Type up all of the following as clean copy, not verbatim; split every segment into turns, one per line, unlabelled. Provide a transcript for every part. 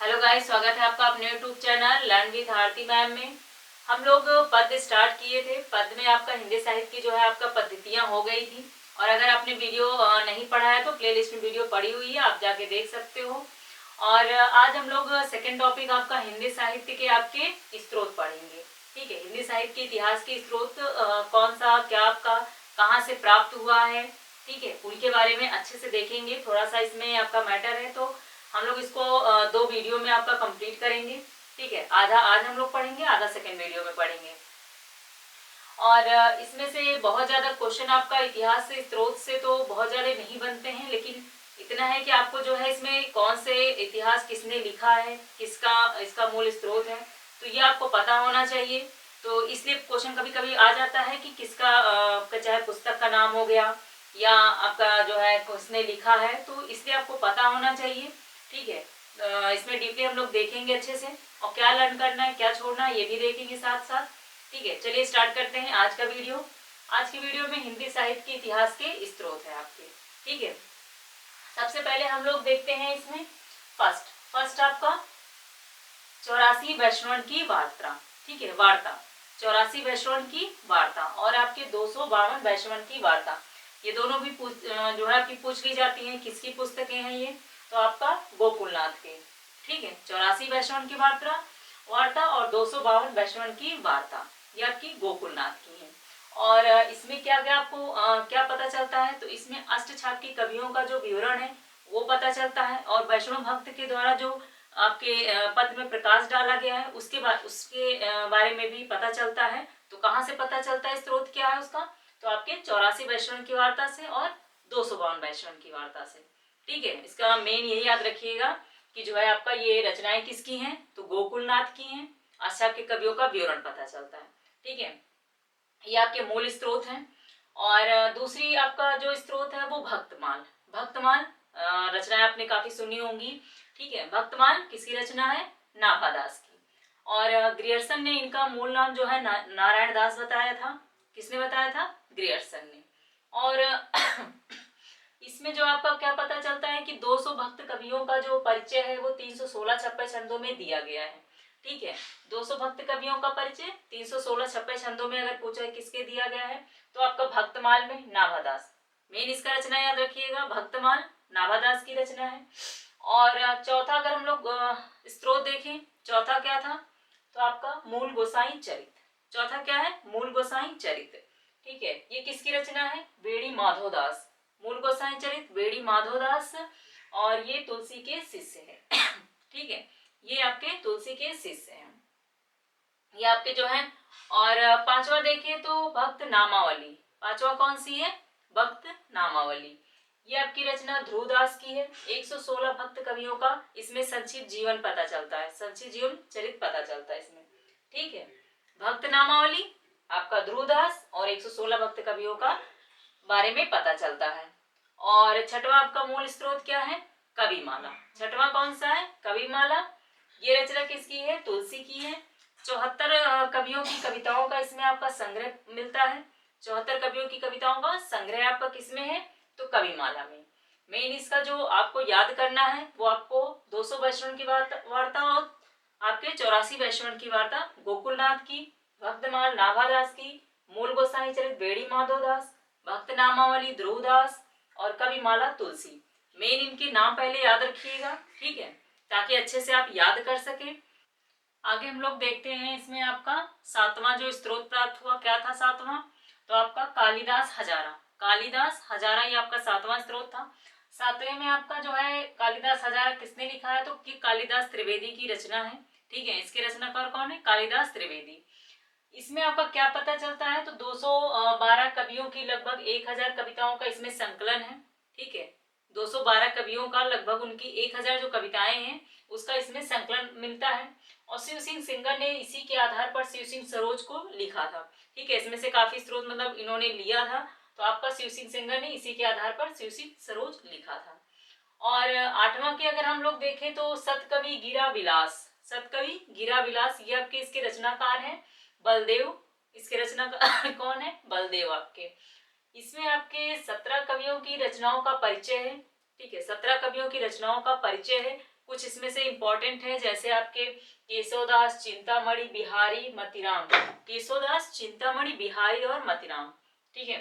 Hello guys, स्वागत है आपका अपने YouTube channel learn with Aarti ma'am में। हम लोग पद्य स्टार्ट किए थे। पद्य में आपका हिंदी साहित्य की जो है आपका पद्धतियाँ हो गई थी। और अगर आपने वीडियो नहीं पढ़ा है तो प्लेलिस्ट में वीडियो पड़ी हुई है, आप जाके देख सकते हो। और आज हम लोग सेकेंड टॉपिक आपका हिंदी साहित्य के आपके स्त्रोत पढ़ेंगे। ठीक है, हिंदी साहित्य के इतिहास के स्त्रोत कौन सा क्या आपका कहाँ से प्राप्त हुआ है, ठीक है, उनके बारे में अच्छे से देखेंगे। थोड़ा सा इसमें आपका मैटर है तो हम लोग इसको दो वीडियो में आपका कंप्लीट करेंगे। ठीक है, आधा आज हम लोग पढ़ेंगे, आधा सेकेंड वीडियो में पढ़ेंगे। और इसमें से बहुत ज़्यादा क्वेश्चन आपका इतिहास से स्रोत से तो बहुत ज़्यादा नहीं बनते हैं, लेकिन इतना है कि आपको जो है इसमें कौन से इतिहास किसने लिखा है, किसका इसका मूल स्रोत है, तो ये आपको पता होना चाहिए। तो इसलिए क्वेश्चन कभी कभी आ जाता है कि किसका आपका चाहे पुस्तक का नाम हो गया या आपका जो है किसने लिखा है, तो इसलिए आपको पता होना चाहिए। ठीक है, इसमें डीपली हम लोग देखेंगे अच्छे से, और क्या लर्न करना है क्या छोड़ना है ये भी देखेंगे साथ साथ। ठीक है, चलिए स्टार्ट करते हैं आज का वीडियो। आज की वीडियो में हिंदी साहित्य के इतिहास के स्रोत है आपके। ठीक है, सबसे पहले हम लोग देखते हैं इसमें फर्स्ट आपका 84 वैष्णव की वार्ता। ठीक है, वार्ता 84 वैष्णव की वार्ता और आपके 252 वैष्णव की वार्ता, ये दोनों भी जो है आपकी पूछ ली जाती हैं। किसकी पुस्तकें हैं ये, तो आपका गोकुलनाथ के। ठीक है, 84 वैष्णव की वार्ता और 252 वैष्णव की वार्ता, ये आपकी गोकुलनाथ की है। और इसमें क्या क्या आपको क्या पता चलता है, तो इसमें अष्टछाप के कवियों का जो विवरण है वो पता चलता है, और वैष्णव भक्त के द्वारा जो आपके पद में प्रकाश डाला गया है उसके बारे में भी पता चलता है। तो कहाँ से पता चलता है, स्रोत क्या है उसका, तो आपके 84 वैष्णव की वार्ता से और 252 वैष्णव की वार्ता से। ठीक है, इसका मेन यही याद रखिएगा कि जो है आपका ये रचनाएं किसकी हैं, तो गोकुलनाथ की हैं। अष्टछाप के कवियों का विवरण पता चलता है। ठीक है, ये आपके मूल स्रोत हैं। और दूसरी आपका जो स्रोत है वो भक्तमाल रचनाएं आपने काफी सुनी होंगी। ठीक है, भक्तमाल किसकी रचना है, नाभादास की। और ग्रियर्सन ने इनका मूल नाम जो है नारायण दास बताया था। किसने बताया था, ग्रियर्सन ने। और इसमें जो आपका क्या पता चलता है कि 200 भक्त कवियों का जो परिचय है वो 316 छप्पे छंदों में दिया गया है। ठीक है, 200 भक्त कवियों का परिचय 316 छप्पे छंदों में अगर पूछा है किसके दिया गया है, तो आपका भक्तमाल में नाभादास। मेन इसका रचना याद रखिएगा, भक्तमाल नाभादास की रचना है। और चौथा अगर हम लोग स्रोत देखें, चौथा क्या था, तो आपका मूल गोसाई चरित। चौथा क्या है, मूल गोसाई चरित। ठीक है, ये किसकी रचना है, बेड़ी माधोदास। मूल गोसाई चरित बेड़ी माधोदास, और ये तुलसी के शिष्य है। ठीक है, ये आपके तुलसी के शिष्य हैं, ये आपके जो है। और पांचवा देखिए तो भक्त नामावली। पांचवा कौन सी है, भक्त नामावली। ये आपकी रचना ध्रुवदास की है। 116 भक्त कवियों का इसमें संक्षिप्त जीवन पता चलता है, संक्षिप्त जीवन चरित पता चलता है इसमें। ठीक है, भक्त नामावली आपका ध्रुवदास और 116 भक्त कवियों का बारे में पता चलता है। और छठवा आपका मूल स्रोत क्या है, कविमाला। छठवा कौन सा है, कविमाला। ये रचना किसकी है, तुलसी की है। 74 कवियों की कविताओं का इसमें आपका संग्रह मिलता है। 74 कवियों की कविताओं का संग्रह आपका किसमें है, तो कविमाला में। मेन इसका जो आपको याद करना है वो आपको 200 वैष्णव की वार्ता और आपके 84 वैष्णव की वार्ता गोकुलनाथ की, भक्तमाल नाभादास की, मूल गोसाई चरित बेड़ी माधोदास, भक्त नामावली ध्रुवदास और कविमाला तुलसी। मेन इनके नाम पहले याद रखिएगा। ठीक है, ताकि अच्छे से आप याद कर सके। आगे हम लोग देखते हैं इसमें आपका सातवां जो स्रोत प्राप्त हुआ, क्या था सातवां, तो आपका कालिदास हजारा। कालिदास हजारा ये आपका सातवां स्रोत था। सातवें में आपका जो है कालिदास हजारा किसने लिखा है, तो कि कालिदास त्रिवेदी की रचना है। ठीक है, इसके रचनाकार कौन है, कालिदास त्रिवेदी। इसमें आपका क्या पता चलता है, तो 212 कवियों की लगभग 1000 कविताओं का इसमें संकलन है। ठीक है, 212 कवियों का लगभग उनकी 1000 जो कविताएं हैं उसका इसमें संकलन मिलता है। और शिव सिंह सिंगर ने इसी के आधार पर शिव सिंह सरोज को लिखा था। ठीक है, इसमें से काफी स्रोत मतलब इन्होंने लिया था, तो आपका शिव सिंह सिंगर ने इसी के आधार पर शिव सिंह सरोज लिखा था। और आठवां की अगर हम लोग देखें तो सतकवि गिरा विलास। सतकवि गिरा विलास ये आपके इसके रचनाकार हैं बलदेव। इसके रचना कौन है, बलदेव आपके। इसमें आपके 17 कवियों की रचनाओं का परिचय है। ठीक है, 17 कवियों की रचनाओं का परिचय है। कुछ इसमें से इम्पोर्टेंट है, जैसे आपके केशवदास, चिंतामणि, बिहारी, मतीराम। केशवदास, चिंतामणि, बिहारी और मतीराम, ठीक है,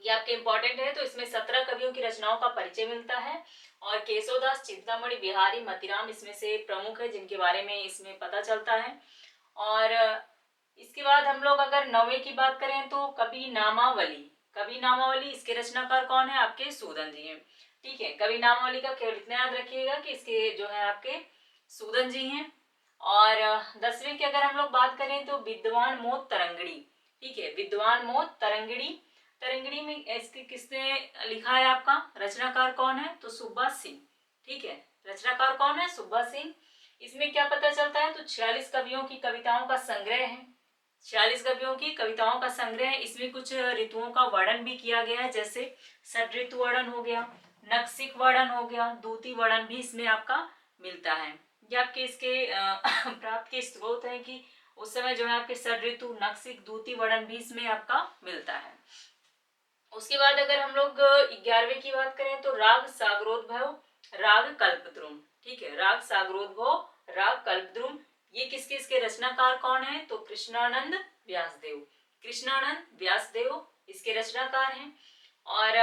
ये आपके इम्पोर्टेंट है। तो इसमें 17 कवियों की रचनाओं का परिचय मिलता है और केशवदास, चिंतामणि, बिहारी, मतीराम इसमें से प्रमुख है जिनके बारे में इसमें पता चलता है। और इसके बाद हम लोग अगर 9वें की बात करें तो कवि नामावली। कवि नामावली, इसके रचनाकार कौन है? आपके सूदन जी हैं, ठीक है। कवि नामावली का केवल इतना याद रखिएगा कि इसके जो है आपके सूदन जी हैं। और 10वें की अगर हम लोग बात करें तो विद्वान मोद तरंगड़ी, ठीक है, विद्वान मोद तरंगड़ी। तरंगड़ी में इसके किसने लिखा है? आपका रचनाकार कौन है? तो सुब्बा सिंह, ठीक है, रचनाकार कौन है? सुब्बा सिंह। इसमें क्या पता चलता है? तो 46 कवियों की कविताओं का संग्रह है, 46 कवियों की कविताओं का संग्रह है। इसमें कुछ ऋतुओं का वर्णन भी किया गया है, जैसे षड्ऋतु वर्णन हो गया, नक्सिक वर्णन हो गया, दूती वर्णन भी इसमें आपका मिलता है। ये आपके इसके प्राप्त के स्रोत है कि उस समय जो है आपके षड्ऋतु, नक्सिक, दूती वर्णन भी इसमें आपका मिलता है। उसके बाद अगर हम लोग 11वें की बात करें तो राग सागरोद्भव, राग कल्पद्रुम, ठीक है, राग सागरोद्भव, राग कल्पद्रुम। ये किसके इसके रचनाकार कौन है? तो कृष्णानंद व्यासदेव, कृष्णानंद व्यासदेव इसके रचनाकार हैं। और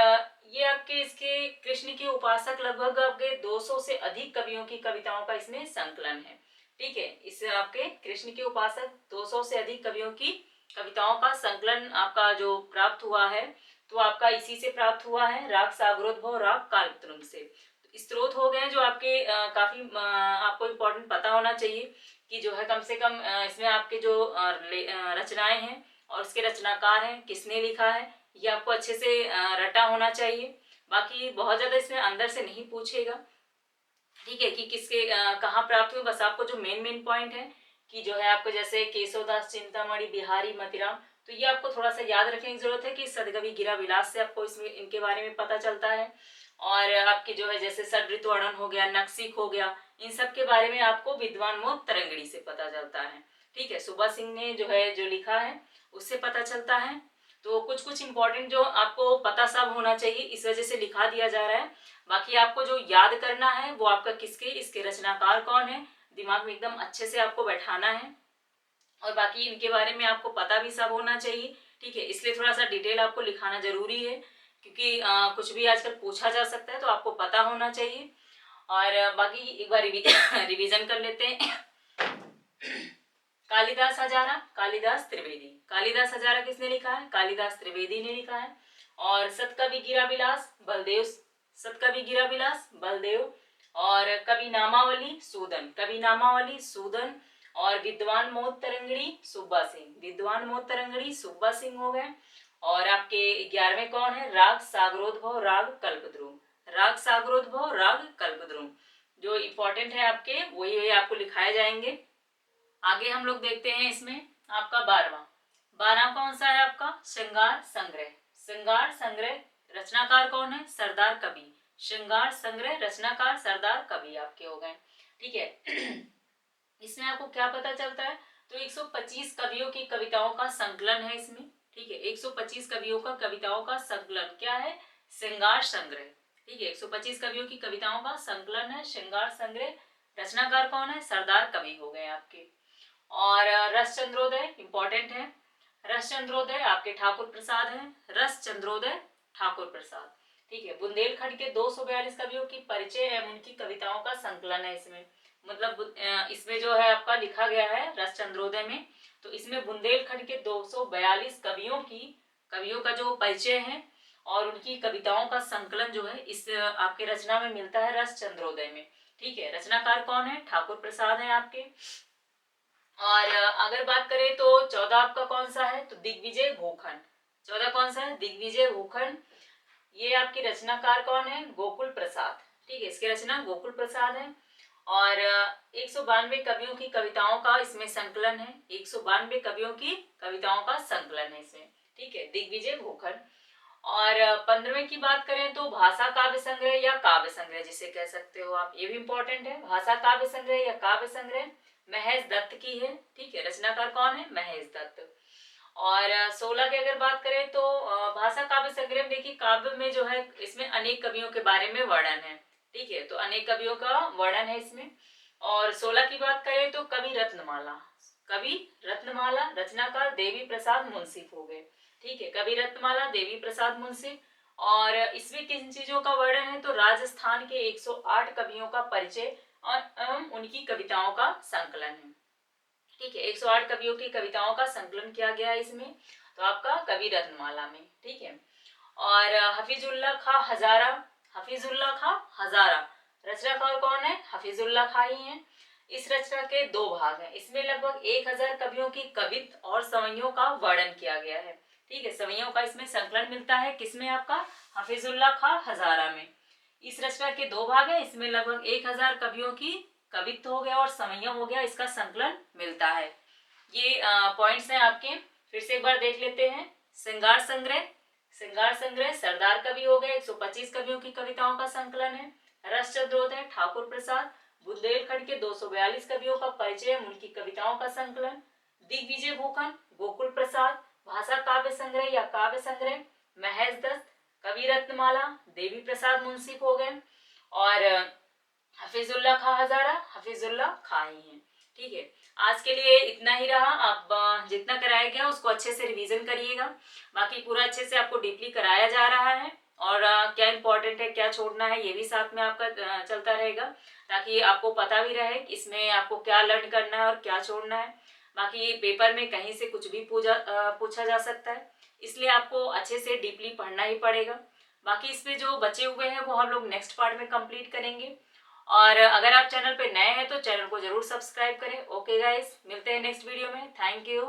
ये आपके इसके कृष्ण के उपासक लगभग आपके 200 से अधिक कवियों की कविताओं का इसमें संकलन है, ठीक है। इससे आपके कृष्ण के उपासक 200 से अधिक कवियों की कविताओं का संकलन आपका जो प्राप्त हुआ है, तो आपका इसी से प्राप्त हुआ है, राग सागरोद्भव, राग कल्पद्रुम से। तो स्त्रोत हो गए जो आपके काफी आपको इम्पोर्टेंट पता होना चाहिए कि जो है कम से कम इसमें आपके जो रचनाएं हैं और उसके रचनाकार हैं, किसने लिखा है, ये आपको अच्छे से रटा होना चाहिए। बाकी बहुत ज्यादा इसमें अंदर से नहीं पूछेगा, ठीक है, कि किसके कहाँ प्राप्त हुए, बस आपको जो मेन पॉइंट है कि जो है आपको जैसे केशवदास, चिंतामणि, बिहारी, मतीराम, तो ये आपको थोड़ा सा याद रखने की जरूरत है कि सदकवि गिरा विलास से आपको इसमें इनके बारे में पता चलता है। और आपकी जो है जैसे षड्ऋतु वर्णन हो गया, नक्सिक हो गया, इन सब के बारे में आपको विद्वान मोद तरंगड़ी से पता चलता है, ठीक है। सुब्बा सिंह ने जो है जो लिखा है उससे पता चलता है। तो कुछ कुछ इंपॉर्टेंट जो आपको पता सब होना चाहिए, इस वजह से लिखा दिया जा रहा है। बाकी आपको जो याद करना है वो आपका किसके इसके रचनाकार कौन है, दिमाग में एकदम अच्छे से आपको बैठाना है। और बाकी इनके बारे में आपको पता भी सब होना चाहिए, ठीक है, इसलिए थोड़ा सा डिटेल आपको लिखाना जरूरी है, क्योंकि कुछ भी आजकल पूछा जा सकता है, तो आपको पता होना चाहिए। और बाकी एक बार रिवीजन कर लेते हैं। कालिदास हजारा, कालिदास त्रिवेदी। कालिदास हजारा किसने लिखा है? कालिदास त्रिवेदी ने लिखा है। और सतकवि गिरा विलास, बलदेव, सतकवि गिरा विलास, बलदेव। और कवि नामावली, सूदन, कवि नामावली, सूदन। और विद्वान मोद तरंगड़ी, सुब्बा सिंह, विद्वान मोद तरंगड़ी, सुब्बा सिंह हो गए। और आपके 11वें कौन है? राग सागरोद्भव, राग कल्पद्रुम, राग सागरोद्भव, राग कल्पद्रुम। जो इंपॉर्टेंट है आपके वही आपको लिखाए जाएंगे। आगे हम लोग देखते हैं इसमें आपका 12वां कौन सा है? आपका श्रृंगार संग्रह, श्रृंगार संग्रह रचनाकार कौन है? सरदार कवि, श्रृंगार संग्रह रचनाकार सरदार कवि आपके हो गए, ठीक है। इसमें आपको क्या पता चलता है? तो 125 कवियों की कविताओं का संकलन है इसमें, ठीक है, 125 कवियों का कविताओं का संकलन क्या है? श्रृंगार संग्रह, ठीक है, 125 कवियों की कविताओं का संकलन है श्रृंगार संग्रह। रचनाकार कौन है? सरदार कवि हो गए आपके। और रस चंद्रोदय इंपॉर्टेंट है, रस चंद्रोदय आपके ठाकुर प्रसाद हैं, रस चंद्रोदय ठाकुर प्रसाद, ठीक है। बुंदेलखंड के 242 कवियों की परिचय एवं उनकी कविताओं का संकलन है इसमें, मतलब इसमें जो है आपका लिखा गया है रस चंद्रोदय में, तो इसमें बुंदेलखंड के 242 कवियों का जो परिचय है और उनकी कविताओं का संकलन जो है इस आपके रचना में मिलता है रस चंद्रोदय में, ठीक है। रचनाकार कौन है? ठाकुर प्रसाद है आपके। और अगर बात करें तो 14 आपका कौन सा है? तो दिग्विजय भूखंड, 14 कौन सा है? दिग्विजय भूखंड। ये आपकी रचनाकार कौन है? गोकुल प्रसाद, ठीक है, इसकी रचना गोकुल प्रसाद है। और 192 कवियों की कविताओं का इसमें संकलन है, 192 कवियों की कविताओं का संकलन है इसमें, ठीक है, दिग्विजय भूखंड। और 15वें की बात करें तो भाषा काव्य संग्रह या काव्य संग्रह जिसे कह सकते हो आप, ये भी इंपॉर्टेंट है, भाषा काव्य संग्रह या काव्य संग्रह महेश दत्त की है, ठीक है, रचनाकार कौन है? महेश दत्त। और 16 की अगर बात करें तो भाषा काव्य संग्रह में देखिए काव्य में जो है इसमें अनेक कवियों के बारे में वर्णन है, ठीक है, तो अनेक कवियों का वर्णन है इसमें। और 16 की बात करें तो कवि रत्नमाला, कवि रत्नमाला रचनाकार देवी प्रसाद मुंसिफ हो गए। ठीक है, कवि रत्नमाला देवी प्रसाद मुंसिफ। और इसमें किन चीजों का वर्णन है तो राजस्थान के 108 कवियों का परिचय और उनकी कविताओं का संकलन है। ठीक है, 108 कवियों की कविताओं का संकलन किया गया है इसमें, तो आपका कवि रत्नमाला में। ठीक है, और हफीजुल्लाह खां हजारा, हफीजुल्लाह खां हजारा रचनाकार कौन है, हफीजुल्लाह खां ही है। इस रचना के 2 भाग हैं, इसमें लगभग 1000 कवियों की कवित और सवैयों का वर्णन किया गया है। ठीक है, सवैयों का इसमें संकलन मिलता है, किसमें आपका हफीजुल्लाह खां हजारा में। इस रचना के 2 भाग हैं, इसमें लगभग 1000 कवियों की कवित्व हो गया और सवैया हो गया, इसका संकलन मिलता है। ये पॉइंट्स हैं आपके, फिर से एक बार देख लेते हैं। श्रृंगार संग्रह, श्रृंगार संग्रह सरदार कवि हो गए, 125 कवियों की कविताओं का संकलन है। रस चंद्रोदय ठाकुर प्रसाद, बुंदेलखंड के 242 कवियों का परिचय, उनकी कविताओं का संकलन। दिग्विजय भूखंड, गोकुल प्रसाद, भाषा काव्य संग्रह या काव्य संग्रह, महज दस्त, कवि रत्नमाला, देवी प्रसाद मुंसिफ हो गए। और हफीजुल्लाह खां हजारा, हफीजुल्लाह खां ही है। ठीक है, आज के लिए इतना ही रहा। आप जितना कराया गया उसको अच्छे से रिवीजन करिएगा, बाकी पूरा अच्छे से आपको डीपली कराया जा रहा है। और क्या इंपॉर्टेंट है, क्या छोड़ना है, ये भी साथ में आपका चलता रहेगा, ताकि आपको पता भी रहे कि इसमें आपको क्या लर्न करना है और क्या छोड़ना है। बाकी पेपर में कहीं से कुछ भी पूछा जा सकता है, इसलिए आपको अच्छे से डीपली पढ़ना ही पड़ेगा। बाकी इसमें जो बचे हुए हैं वो हम लोग नेक्स्ट पार्ट में कंप्लीट करेंगे। और अगर आप चैनल पे नए हैं तो चैनल को जरूर सब्सक्राइब करें। ओके गाइस, मिलते हैं नेक्स्ट वीडियो में। Thank you.